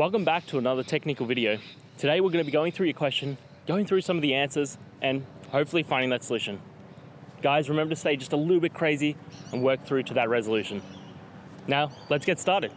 Welcome back to another technical video. Today we're going to be going through your question, going through some of the answers, and hopefully finding that solution. Guys, remember to stay just a little bit crazy and work through to that resolution. Now, let's get started.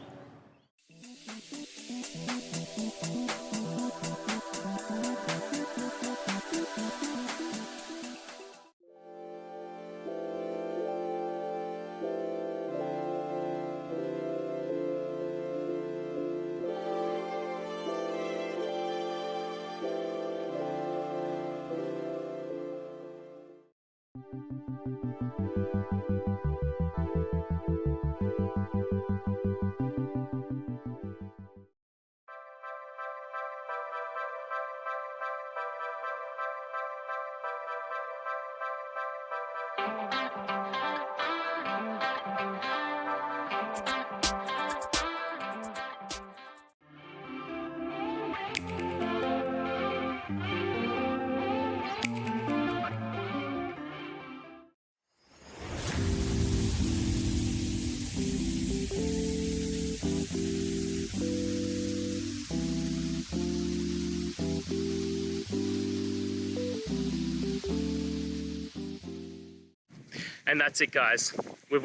And that's it, guys. We've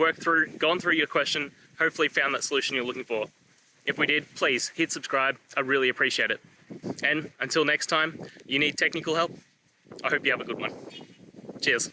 gone through your question, hopefully found that solution you're looking for. If we did, please hit subscribe. I really appreciate it. And until next time, you need technical help, I hope you have a good one. Cheers.